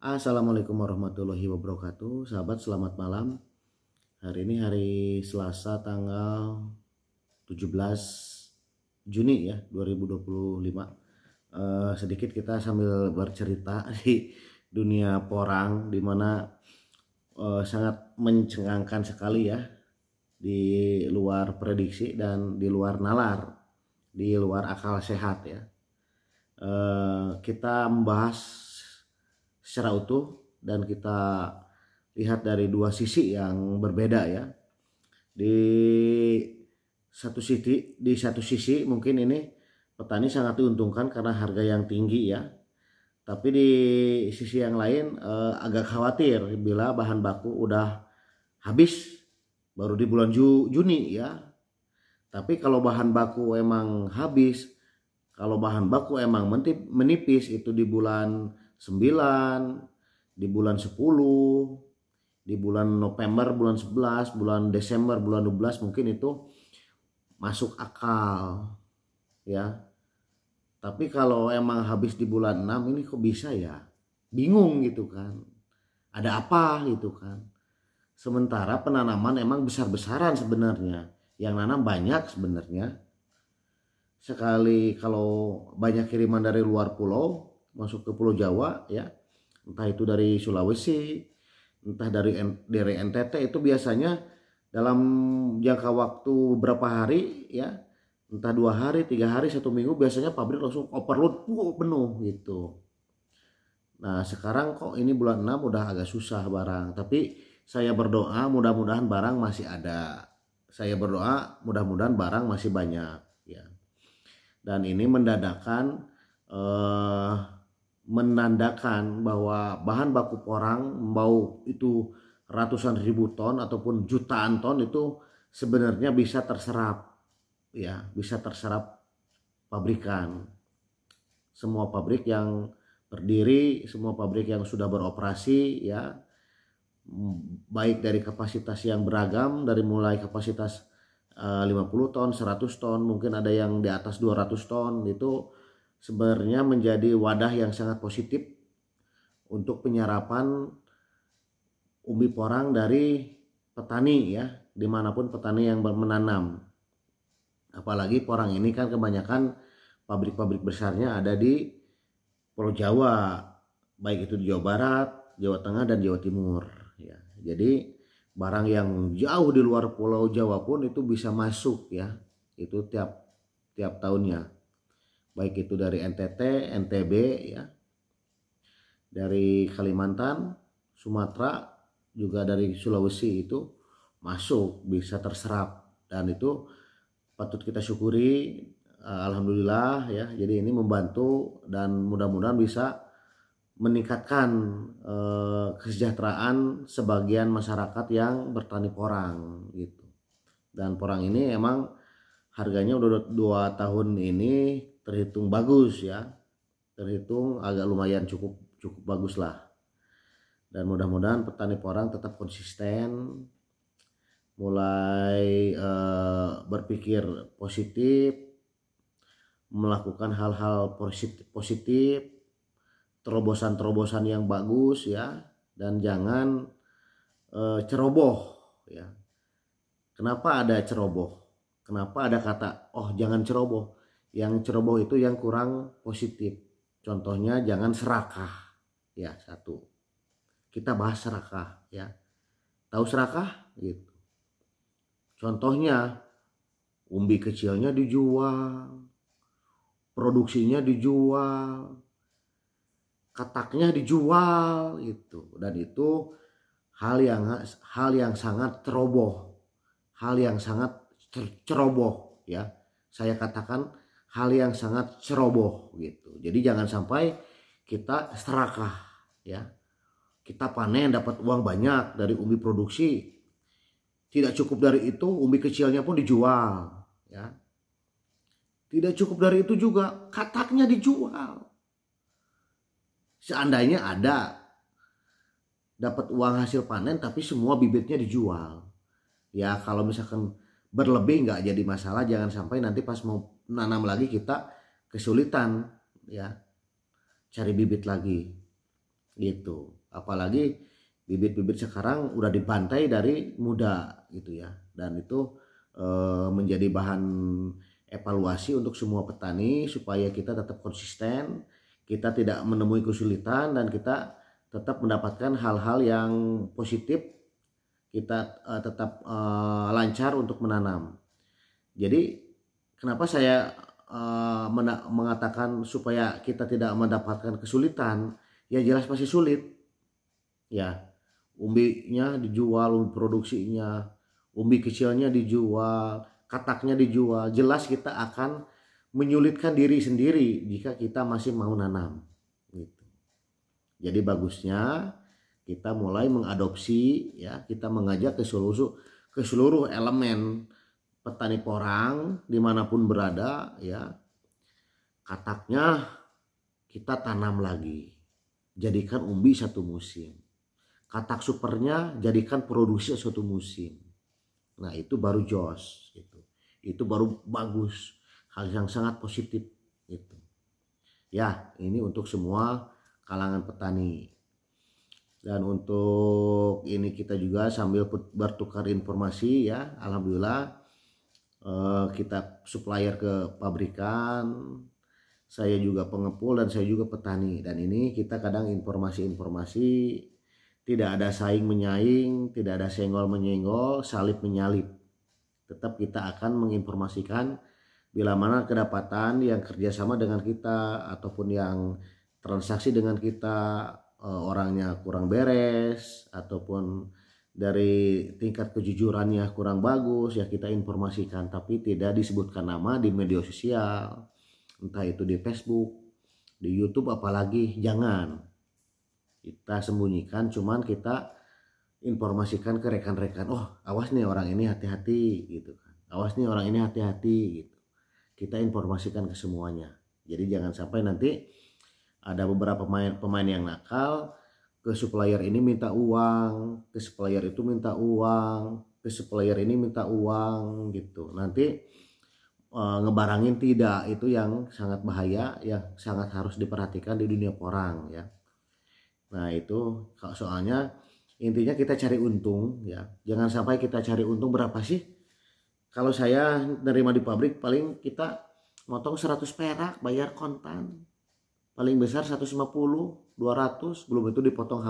Assalamualaikum warahmatullahi wabarakatuh. Sahabat, selamat malam. Hari ini hari Selasa tanggal 17 Juni ya 2025. Sedikit kita sambil bercerita di dunia porang, dimana sangat mencengangkan sekali ya, di luar prediksi dan di luar nalar, di luar akal sehat ya. Kita membahas secara utuh dan kita lihat dari dua sisi yang berbeda ya. Di satu sisi mungkin ini petani sangat diuntungkan karena harga yang tinggi ya. Tapi di sisi yang lain agak khawatir bila bahan baku udah habis baru di bulan Juni ya. Tapi kalau bahan baku emang habis, kalau bahan baku emang menipis itu di bulan 9, di bulan 10, di bulan November, bulan 11, bulan Desember, bulan 12 mungkin itu masuk akal ya. Tapi kalau emang habis di bulan 6 ini kok bisa ya? Bingung gitu kan. Ada apa gitu kan. Sementara penanaman emang besar-besaran sebenarnya. Yang nanam banyak sebenarnya. Sekali kalau banyak kiriman dari luar pulau masuk ke Pulau Jawa ya, entah itu dari Sulawesi, entah dari NTT, itu biasanya dalam jangka waktu berapa hari ya, entah 2 hari, 3 hari, 1 minggu, biasanya pabrik langsung overload penuh gitu. Nah sekarang kok ini bulan 6 udah agak susah barang, tapi saya berdoa mudah-mudahan barang masih ada. Saya berdoa mudah-mudahan barang masih banyak ya. Dan ini menandakan bahwa bahan baku porang, mau itu ratusan ribu ton ataupun jutaan ton, itu sebenarnya bisa terserap ya, bisa terserap pabrikan. Semua pabrik yang berdiri, semua pabrik yang sudah beroperasi ya, baik dari kapasitas yang beragam, dari mulai kapasitas 50 ton, 100 ton, mungkin ada yang di atas 200 ton, itu sebenarnya menjadi wadah yang sangat positif untuk penyerapan umbi porang dari petani ya, dimanapun petani yang menanam. Apalagi porang ini kan kebanyakan pabrik-pabrik besarnya ada di Pulau Jawa, baik itu di Jawa Barat, Jawa Tengah, dan Jawa Timur ya. Jadi barang yang jauh di luar Pulau Jawa pun itu bisa masuk ya, itu tiap tahunnya, baik itu dari NTT, NTB ya, dari Kalimantan, Sumatera, juga dari Sulawesi, itu masuk, bisa terserap, dan itu patut kita syukuri. Alhamdulillah ya. Jadi ini membantu dan mudah-mudahan bisa meningkatkan kesejahteraan sebagian masyarakat yang bertani porang gitu. Dan porang ini emang harganya udah 2 tahun ini terhitung bagus ya, terhitung agak lumayan, cukup bagus lah. Dan mudah-mudahan petani porang tetap konsisten, mulai berpikir positif, melakukan hal-hal positif, terobosan-terobosan yang bagus ya, dan jangan ceroboh ya. Kenapa ada ceroboh? Kenapa ada kata jangan ceroboh? Yang ceroboh itu yang kurang positif. Contohnya jangan serakah ya, satu. Kita bahas serakah ya. Tahu serakah gitu. Contohnya umbi kecilnya dijual, produksinya dijual, kataknya dijual gitu, dan itu hal yang sangat ceroboh, hal yang sangat ceroboh ya. Saya katakan hal yang sangat ceroboh gitu. Jadi jangan sampai kita serakah ya. Kita panen dapat uang banyak dari umbi produksi, tidak cukup dari itu umbi kecilnya pun dijual ya. Tidak cukup dari itu juga kataknya dijual. Seandainya ada dapat uang hasil panen tapi semua bibitnya dijual. Ya kalau misalkan berlebih nggak jadi masalah, jangan sampai nanti pas mau nanam lagi kita kesulitan ya cari bibit lagi. gitu. Apalagi bibit-bibit sekarang udah dibantai dari muda gitu ya, dan itu menjadi bahan evaluasi untuk semua petani supaya kita tetap konsisten, kita tidak menemui kesulitan, dan kita tetap mendapatkan hal-hal yang positif, kita tetap lancar untuk menanam. Jadi kenapa saya mengatakan supaya kita tidak mendapatkan kesulitan? Ya jelas pasti sulit ya. Umbinya dijual, umbi produksinya, umbi kecilnya dijual, kataknya dijual. Jelas kita akan menyulitkan diri sendiri jika kita masih mau nanam gitu. Jadi bagusnya kita mulai mengadopsi ya, kita mengajak ke seluruh elemen petani porang dimanapun berada ya, kataknya kita tanam lagi, jadikan umbi satu musim, katak supernya jadikan produksi satu musim. Nah itu baru jos gitu. Itu baru bagus, hal yang sangat positif gitu ya. Ini untuk semua kalangan petani. Dan untuk ini kita juga sambil bertukar informasi ya, alhamdulillah kita supplier ke pabrikan, saya juga pengepul, dan saya juga petani. Dan ini kita kadang informasi-informasi tidak ada saing menyaing, tidak ada senggol menyenggol, salip menyalip. Tetap kita akan menginformasikan bila mana kedapatan yang kerjasama dengan kita ataupun yang transaksi dengan kita orangnya kurang beres ataupun dari tingkat kejujurannya kurang bagus ya, kita informasikan, tapi tidak disebutkan nama di media sosial, entah itu di Facebook, di YouTube, apalagi jangan kita sembunyikan. Cuman kita informasikan ke rekan-rekan, oh awas nih orang ini hati-hati gitu kan, awas nih orang ini hati-hati gitu. Kita informasikan ke semuanya. Jadi jangan sampai nanti ada beberapa pemain yang nakal, ke supplier ini minta uang, ke supplier itu minta uang, ke supplier ini minta uang gitu. Nanti ngebarangin tidak, itu yang sangat bahaya, yang sangat harus diperhatikan di dunia porang ya. Nah itu soalnya intinya kita cari untung ya, jangan sampai kita cari untung berapa sih. Kalau saya nerima di pabrik paling kita motong 100 perak bayar kontan, paling besar 150, 200, belum itu dipotong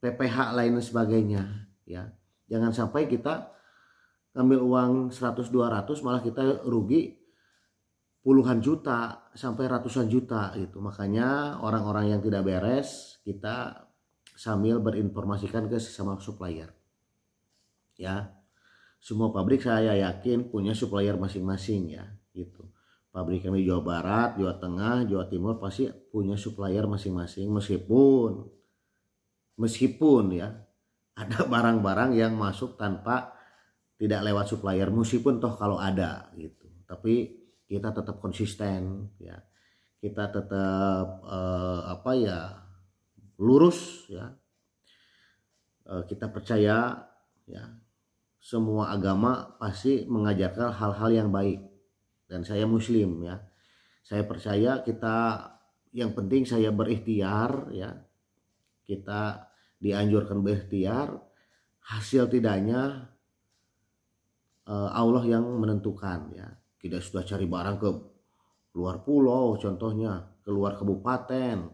PPH lain dan sebagainya ya. Jangan sampai kita ngambil uang 100 200 malah kita rugi puluhan juta sampai ratusan juta gitu. Makanya orang-orang yang tidak beres kita sambil berinformasikan ke sesama supplier ya. Semua pabrik saya yakin punya supplier masing-masing ya gitu. Pabrik kami Jawa Barat, Jawa Tengah, Jawa Timur pasti punya supplier masing-masing, meskipun ya ada barang-barang yang masuk tanpa tidak lewat supplier, meskipun toh kalau ada gitu. Tapi kita tetap konsisten ya, kita tetap lurus ya. Kita percaya ya semua agama pasti mengajarkan hal-hal yang baik, dan saya muslim ya. Saya percaya kita, yang penting saya berikhtiar ya, kita dianjurkan berikhtiar, hasil tidaknya Allah yang menentukan ya. Kita sudah cari barang ke luar pulau, contohnya ke luar kabupaten,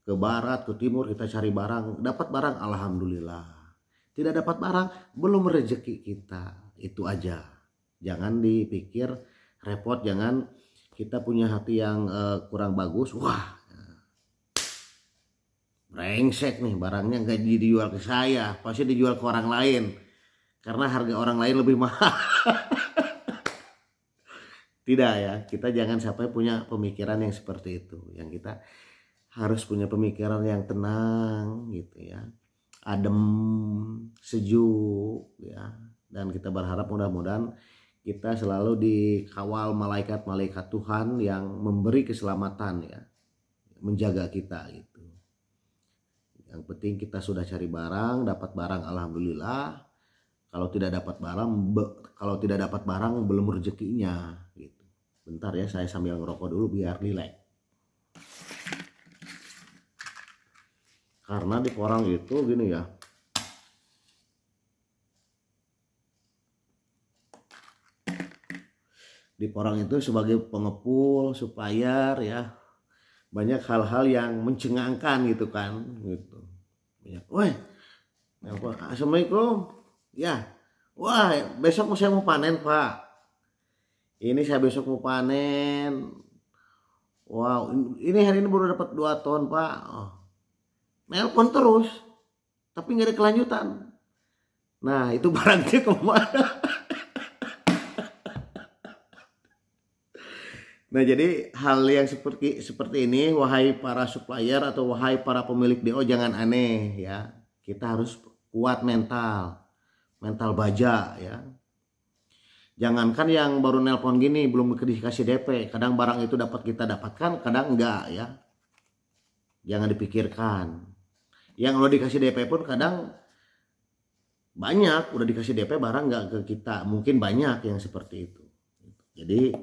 ke barat, ke timur, kita cari barang, dapat barang alhamdulillah. Tidak dapat barang belum rezeki kita, itu aja. Jangan dipikir repot, jangan kita punya hati yang kurang bagus, wah brengsek nih barangnya nggak dijual ke saya, pasti dijual ke orang lain karena harga orang lain lebih mahal. Tidak ya, kita jangan sampai punya pemikiran yang seperti itu. Yang kita harus punya pemikiran yang tenang gitu ya, adem, sejuk ya. Dan kita berharap mudah-mudahan kita selalu dikawal malaikat-malaikat Tuhan yang memberi keselamatan ya, menjaga kita gitu. Yang penting kita sudah cari barang, dapat barang alhamdulillah. Kalau tidak dapat barang belum rezekinya gitu. Bentar ya, saya sambil ngerokok dulu biar rileks. Karena di porang itu gini ya, di porang itu sebagai pengepul, supplier ya, banyak hal-hal yang mencengangkan gitu kan gitu. Banyak, weh, assalamualaikum, ya, wah besok saya mau panen pak, ini saya besok mau panen, wow ini hari ini baru dapat 2 ton pak. Oh, nelpon terus tapi nggak ada kelanjutan. Nah itu barangnya kemana? Nah jadi hal yang seperti ini, wahai para supplier atau wahai para pemilik DO, jangan aneh ya. Kita harus kuat mental baja ya. Jangankan yang baru nelpon gini belum dikasih DP, kadang barang itu dapat kita dapatkan, kadang enggak ya. Jangan dipikirkan. Yang udah dikasih DP pun kadang banyak udah dikasih DP barang enggak ke kita, mungkin banyak yang seperti itu. Jadi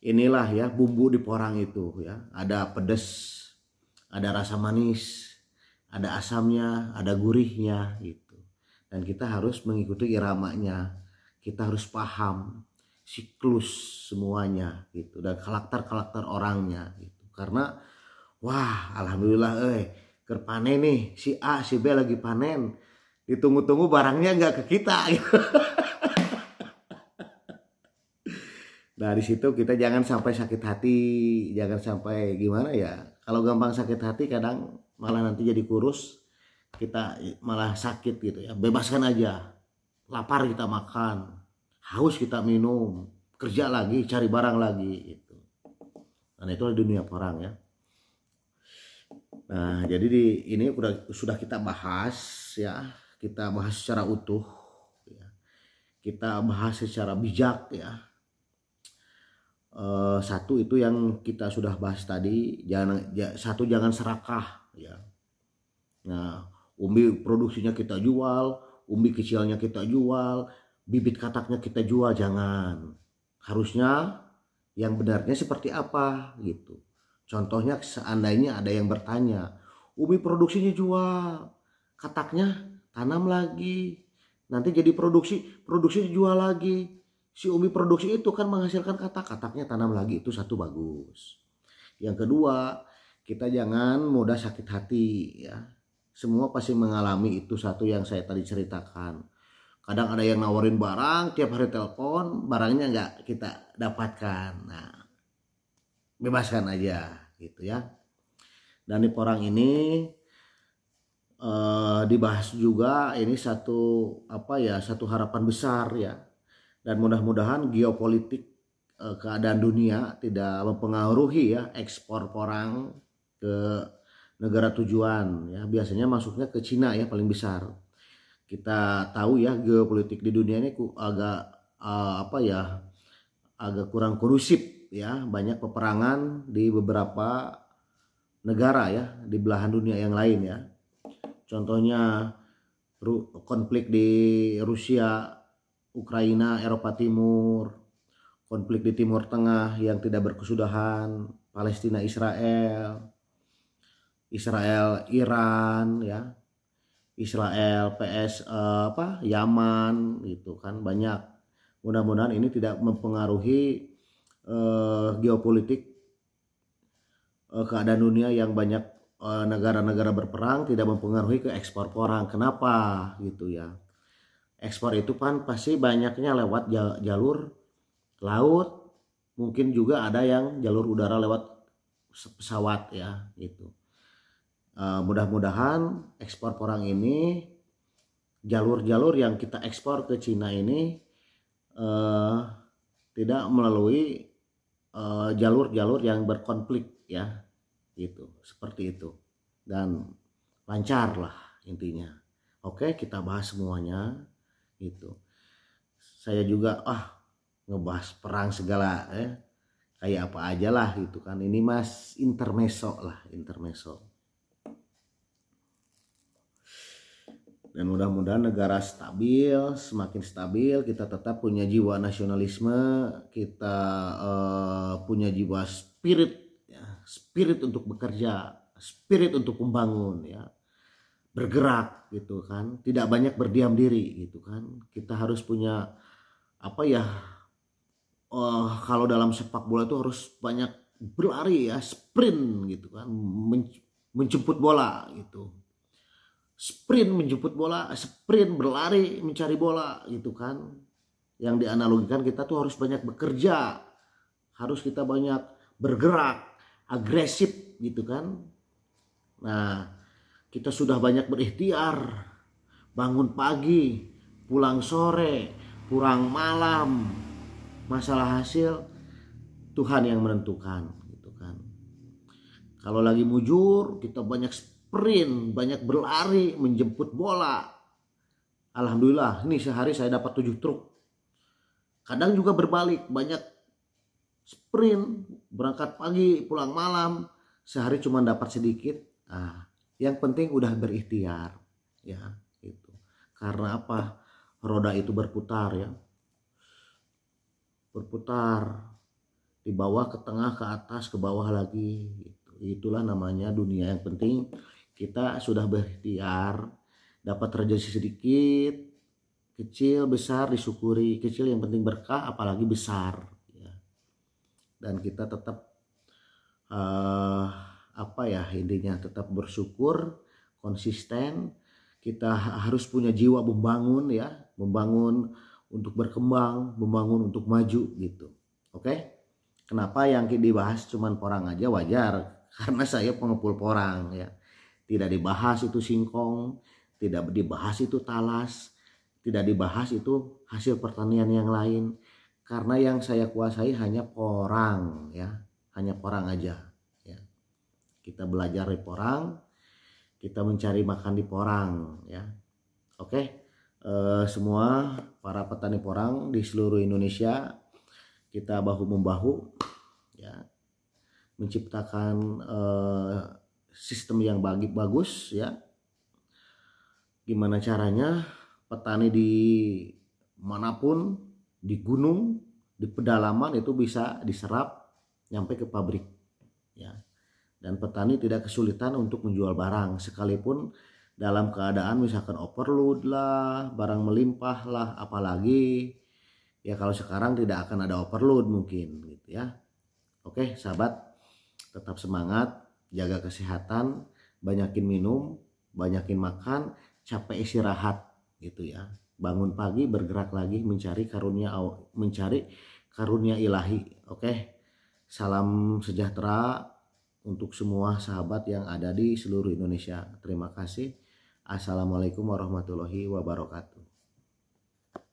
inilah ya bumbu di porang itu ya, ada pedas, ada rasa manis, ada asamnya, ada gurihnya gitu. Dan kita harus mengikuti iramanya, kita harus paham siklus semuanya gitu, dan karakter orangnya gitu. Karena wah alhamdulillah keur panen nih, si A si B lagi panen, ditunggu-tunggu barangnya nggak ke kita gitu. Nah di situ kita jangan sampai sakit hati, jangan sampai gimana ya. Kalau gampang sakit hati kadang malah nanti jadi kurus, kita malah sakit gitu ya. Bebaskan aja, lapar kita makan, haus kita minum, kerja lagi, cari barang lagi gitu. Nah itu dunia porang ya. Nah jadi ini sudah kita bahas ya, kita bahas secara utuh, ya. Kita bahas secara bijak ya. Satu itu yang kita sudah bahas tadi, jangan serakah ya. Nah, umbi produksinya kita jual, umbi kecilnya kita jual, bibit kataknya kita jual, jangan. Harusnya yang benarnya seperti apa gitu. Contohnya seandainya ada yang bertanya, umbi produksinya jual, kataknya tanam lagi, nanti jadi produksinya jual lagi. Si umbi produksi itu kan menghasilkan kataknya tanam lagi, itu satu bagus. Yang kedua, kita jangan mudah sakit hati ya. Semua pasti mengalami itu, satu yang saya tadi ceritakan. Kadang ada yang nawarin barang, tiap hari telepon, barangnya nggak kita dapatkan. Nah, bebaskan aja gitu ya. Dan di porang ini dibahas juga ini satu harapan besar ya. Dan mudah-mudahan geopolitik keadaan dunia tidak mempengaruhi ya ekspor porang ke negara tujuan ya. Biasanya masuknya ke Cina ya paling besar. Kita tahu ya geopolitik di dunia ini agak kurang kondusif ya. Banyak peperangan di beberapa negara ya di belahan dunia yang lain ya. Contohnya konflik di Rusia, Ukraina, Eropa Timur, konflik di Timur Tengah yang tidak berkesudahan, Palestina, Israel, Iran, ya, Israel, Yaman, gitu kan banyak. Mudah-mudahan ini tidak mempengaruhi geopolitik keadaan dunia yang banyak negara-negara berperang, tidak mempengaruhi ke ekspor porang. Kenapa gitu ya? Ekspor itu kan pasti banyaknya lewat jalur laut, mungkin juga ada yang jalur udara lewat pesawat ya gitu. Mudah-mudahan ekspor porang ini, jalur-jalur yang kita ekspor ke Cina ini tidak melalui jalur-jalur yang berkonflik ya gitu, seperti itu, dan lancar lah intinya. Oke, kita bahas semuanya gitu. Saya juga ngebahas perang segala kayak apa aja lah gitu kan. Ini mas intermezzo lah, intermezzo. Dan mudah-mudahan negara stabil, semakin stabil, kita tetap punya jiwa nasionalisme, kita punya jiwa spirit ya, spirit untuk bekerja, spirit untuk membangun ya. bergerak gitu kan, tidak banyak berdiam diri gitu kan. Kita harus punya apa ya, kalau dalam sepak bola itu harus banyak berlari ya, sprint gitu kan, menjemput bola gitu. Sprint menjemput bola, sprint berlari mencari bola gitu kan. Yang dianalogikan kita tuh harus banyak bekerja, harus kita banyak bergerak, agresif gitu kan. Nah, kita sudah banyak berikhtiar, bangun pagi, pulang sore, pulang malam. Masalah hasil Tuhan yang menentukan gitu kan. Kalau lagi mujur, kita banyak sprint, banyak berlari, menjemput bola. Alhamdulillah, ini sehari saya dapat 7 truk. Kadang juga berbalik, banyak sprint, berangkat pagi, pulang malam, sehari cuma dapat sedikit. Nah, yang penting udah berikhtiar, ya itu. Karena apa? Roda itu berputar ya, berputar di bawah ke tengah ke atas ke bawah lagi. Gitu. Itulah namanya dunia. Yang penting kita sudah berikhtiar, dapat rezeki sedikit, kecil besar disyukuri. Kecil yang penting berkah, apalagi besar. Dan kita tetap apa ya intinya, tetap bersyukur, konsisten. Kita harus punya jiwa membangun ya, membangun untuk berkembang, membangun untuk maju gitu. Oke? Kenapa yang dibahas cuman porang aja? Wajar, karena saya pengepul porang ya. Tidak dibahas itu singkong, tidak dibahas itu talas, tidak dibahas itu hasil pertanian yang lain. Karena yang saya kuasai hanya porang ya, hanya porang aja ya. Kita belajar di porang, kita mencari makan di porang ya. Oke, semua para petani porang di seluruh Indonesia, kita bahu membahu ya, menciptakan sistem yang bagus ya. Gimana caranya petani di manapun, di gunung, di pedalaman itu bisa diserap nyampe ke pabrik ya. Dan petani tidak kesulitan untuk menjual barang, sekalipun dalam keadaan misalkan overload lah, barang melimpah lah, apalagi ya kalau sekarang tidak akan ada overload mungkin gitu ya. Oke sahabat, tetap semangat, jaga kesehatan, banyakin minum, banyakin makan, capek istirahat gitu ya. Bangun pagi, bergerak lagi, mencari karunia ilahi. Oke, salam sejahtera untuk semua sahabat yang ada di seluruh Indonesia. Terima kasih. Assalamualaikum warahmatullahi wabarakatuh.